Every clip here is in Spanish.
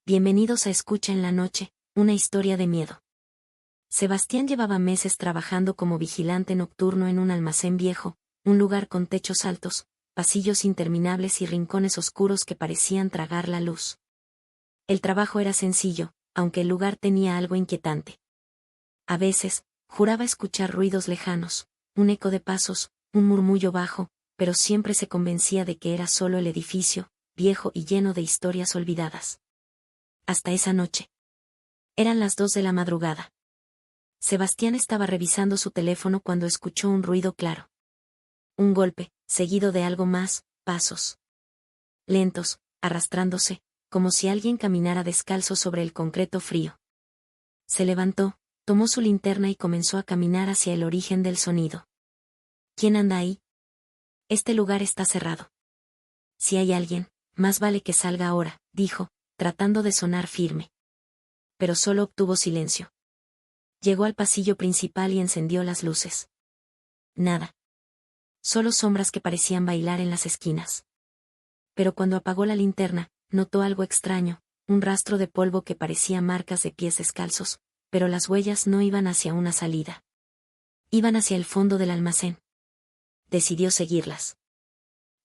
bienvenidos a Escucha en la Noche, una historia de miedo. Sebastián llevaba meses trabajando como vigilante nocturno en un almacén viejo, un lugar con techos altos, pasillos interminables y rincones oscuros que parecían tragar la luz. El trabajo era sencillo, aunque el lugar tenía algo inquietante. A veces, juraba escuchar ruidos lejanos, un eco de pasos, un murmullo bajo, pero siempre se convencía de que era solo el edificio, viejo y lleno de historias olvidadas. Hasta esa noche. Eran las 2 de la madrugada. Sebastián estaba revisando su teléfono cuando escuchó un ruido claro. Un golpe, seguido de algo más, pasos. Lentos, arrastrándose, como si alguien caminara descalzo sobre el concreto frío. Se levantó, tomó su linterna y comenzó a caminar hacia el origen del sonido. ¿Quién anda ahí? Este lugar está cerrado. Si hay alguien, más vale que salga ahora, dijo, tratando de sonar firme. Pero solo obtuvo silencio. Llegó al pasillo principal y encendió las luces. Nada. Solo sombras que parecían bailar en las esquinas. Pero cuando apagó la linterna, notó algo extraño, un rastro de polvo que parecía marcas de pies descalzos, pero las huellas no iban hacia una salida. Iban hacia el fondo del almacén. Decidió seguirlas.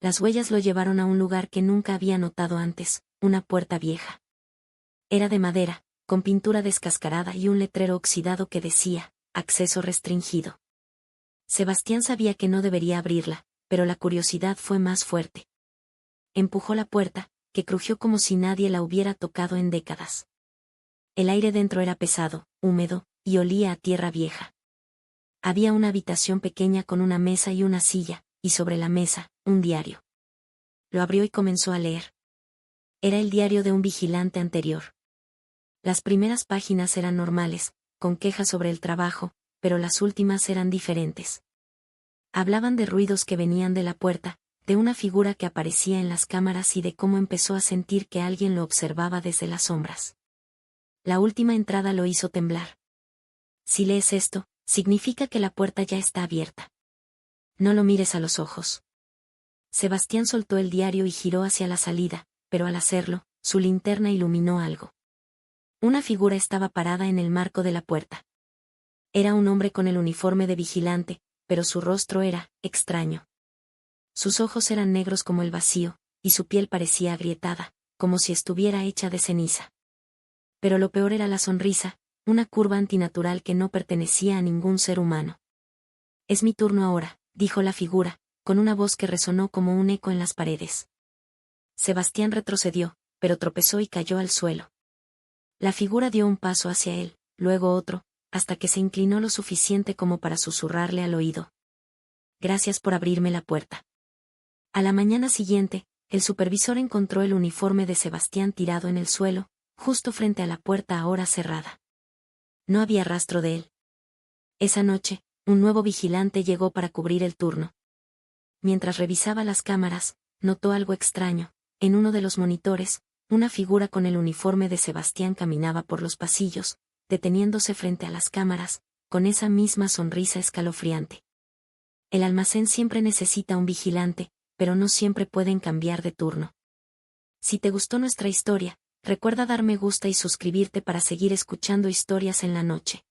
Las huellas lo llevaron a un lugar que nunca había notado antes, una puerta vieja. Era de madera, con pintura descascarada y un letrero oxidado que decía, acceso restringido. Sebastián sabía que no debería abrirla, pero la curiosidad fue más fuerte. Empujó la puerta, que crujió como si nadie la hubiera tocado en décadas. El aire dentro era pesado, húmedo, y olía a tierra vieja. Había una habitación pequeña con una mesa y una silla, y sobre la mesa, un diario. Lo abrió y comenzó a leer. Era el diario de un vigilante anterior. Las primeras páginas eran normales, con quejas sobre el trabajo, pero las últimas eran diferentes. Hablaban de ruidos que venían de la puerta, de una figura que aparecía en las cámaras y de cómo empezó a sentir que alguien lo observaba desde las sombras. La última entrada lo hizo temblar. Si lees esto, significa que la puerta ya está abierta. No lo mires a los ojos. Sebastián soltó el diario y giró hacia la salida, pero al hacerlo, su linterna iluminó algo. Una figura estaba parada en el marco de la puerta. Era un hombre con el uniforme de vigilante, pero su rostro era extraño. Sus ojos eran negros como el vacío, y su piel parecía agrietada, como si estuviera hecha de ceniza. Pero lo peor era la sonrisa, una curva antinatural que no pertenecía a ningún ser humano. Es mi turno ahora, dijo la figura, con una voz que resonó como un eco en las paredes. Sebastián retrocedió, pero tropezó y cayó al suelo. La figura dio un paso hacia él, luego otro, hasta que se inclinó lo suficiente como para susurrarle al oído. Gracias por abrirme la puerta. A la mañana siguiente, el supervisor encontró el uniforme de Sebastián tirado en el suelo, justo frente a la puerta ahora cerrada. No había rastro de él. Esa noche, un nuevo vigilante llegó para cubrir el turno. Mientras revisaba las cámaras, notó algo extraño. En uno de los monitores, una figura con el uniforme de Sebastián caminaba por los pasillos, deteniéndose frente a las cámaras, con esa misma sonrisa escalofriante. El almacén siempre necesita un vigilante, pero no siempre pueden cambiar de turno. Si te gustó nuestra historia, recuerda dar me gusta y suscribirte para seguir escuchando historias en la noche.